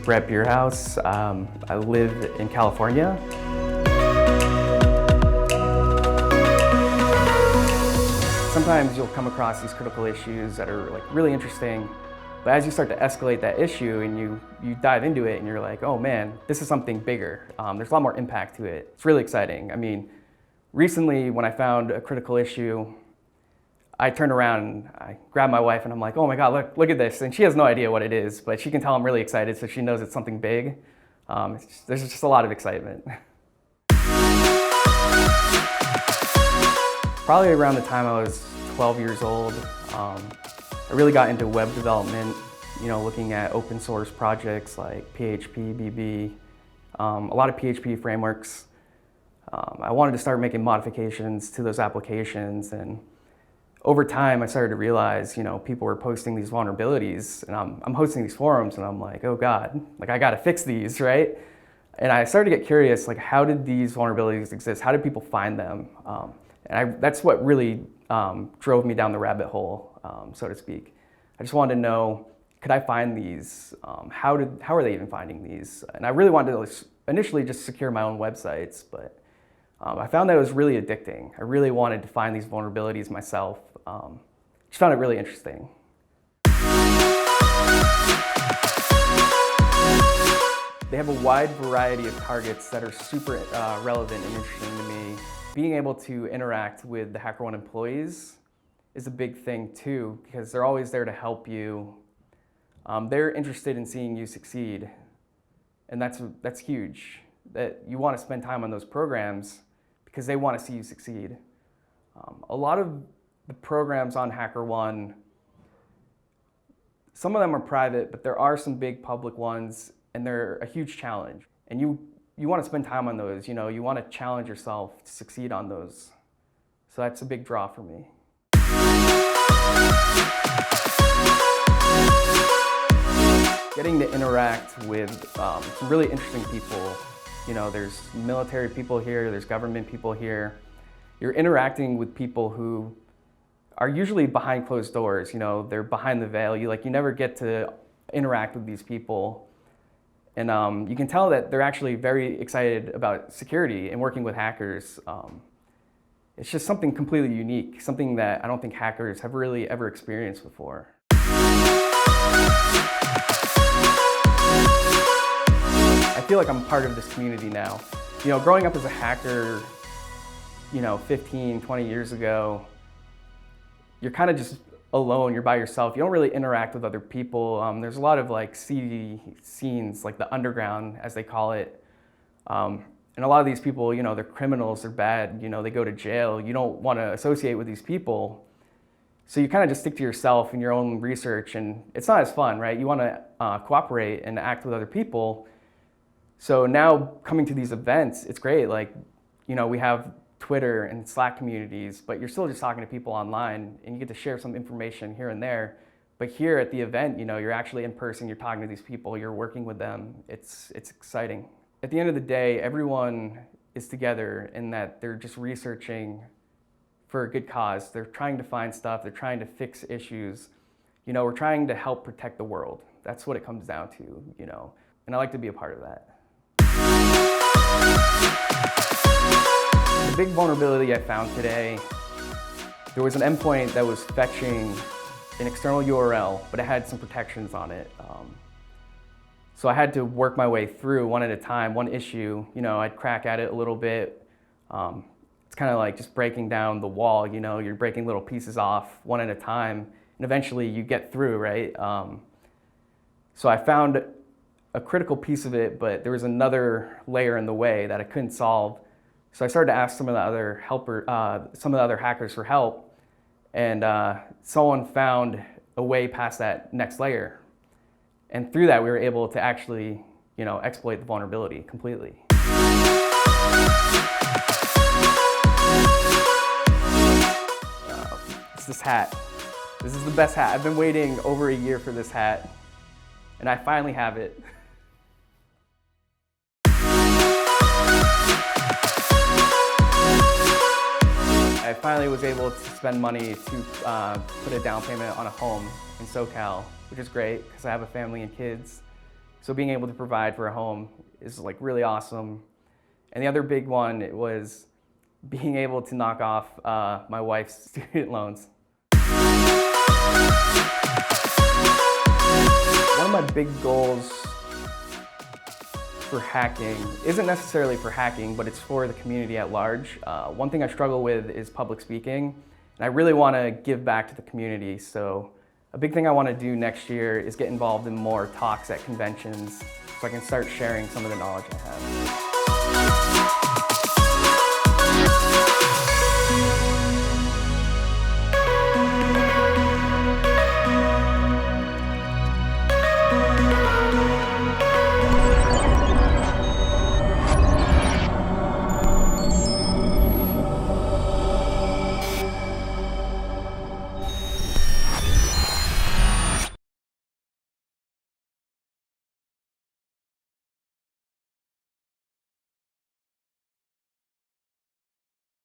Brett Beerhouse. I live in California. Sometimes you'll come across these critical issues that are really interesting, but as you start to escalate that issue and you dive into it and you're like, oh man, this is something bigger. There's a lot more impact to it. It's really exciting. I mean, recently when I found a critical issue, I turned around and I grabbed my wife and I'm like, oh my God, look at this. And she has no idea what it is, but she can tell I'm really excited, so she knows it's something big. There's just a lot of excitement. Probably around the time I was 12 years old, I really got into web development, looking at open source projects like PHP, BB, a lot of PHP frameworks. I wanted to start making modifications to those applications, and over time, I started to realize, people were posting these vulnerabilities, and I'm hosting these forums, and I'm like, oh God, I gotta fix these, right? And I started to get curious, how did these vulnerabilities exist? How did people find them? That's what really drove me down the rabbit hole, so to speak. I just wanted to know, could I find these? How are they even finding these? And I really wanted to initially just secure my own websites, but I found that it was really addicting. I really wanted to find these vulnerabilities myself. Just found it really interesting. They have a wide variety of targets that are super relevant and interesting to me. Being able to interact with the HackerOne employees is a big thing too, because they're always there to help you. They're interested in seeing you succeed, and that's huge. That you want to spend time on those programs because they want to see you succeed. A lot of the programs on HackerOne, some of them are private, but there are some big public ones, and they're a huge challenge. And you want to spend time on those. You want to challenge yourself to succeed on those. So that's a big draw for me. Getting to interact with some really interesting people. There's military people here, there's government people here. You're interacting with people who are usually behind closed doors. They're behind the veil. You never get to interact with these people. And you can tell that they're actually very excited about security and working with hackers. It's just something completely unique, something that I don't think hackers have really ever experienced before. I feel like I'm part of this community now. Growing up as a hacker, 15, 20 years ago, you're kind of just alone, you're by yourself. You don't really interact with other people. There's a lot of seedy scenes, the underground, as they call it. And a lot of these people, they're criminals, they're bad, they go to jail. You don't want to associate with these people. So you kind of just stick to yourself and your own research, and it's not as fun, right? You want to cooperate and act with other people. So now coming to these events, it's great. We have Twitter and Slack communities, but you're still just talking to people online, and you get to share some information here and there. But here at the event, you're actually in person, you're talking to these people, you're working with them. It's exciting. At the end of the day, everyone is together in that they're just researching for a good cause. They're trying to find stuff, they're trying to fix issues. We're trying to help protect the world. That's what it comes down to, and I like to be a part of that. The big vulnerability I found today, there was an endpoint that was fetching an external URL, but it had some protections on it. So I had to work my way through one at a time, one issue. I'd crack at it a little bit. It's kind of like just breaking down the wall, you're breaking little pieces off one at a time, and eventually you get through, right? So I found a critical piece of it, but there was another layer in the way that I couldn't solve. So I started to ask some of the other hackers for help, and someone found a way past that next layer. And through that, we were able to actually, exploit the vulnerability completely. It's this hat. This is the best hat. I've been waiting over a year for this hat, and I finally have it. I finally was able to spend money to put a down payment on a home in SoCal, which is great because I have a family and kids. So being able to provide for a home is like really awesome. And the other big one was being able to knock off my wife's student loans. One of my big goals for hacking isn't necessarily for hacking, but it's for the community at large. One thing I struggle with is public speaking, and I really want to give back to the community. So a big thing I want to do next year is get involved in more talks at conventions so I can start sharing some of the knowledge I have.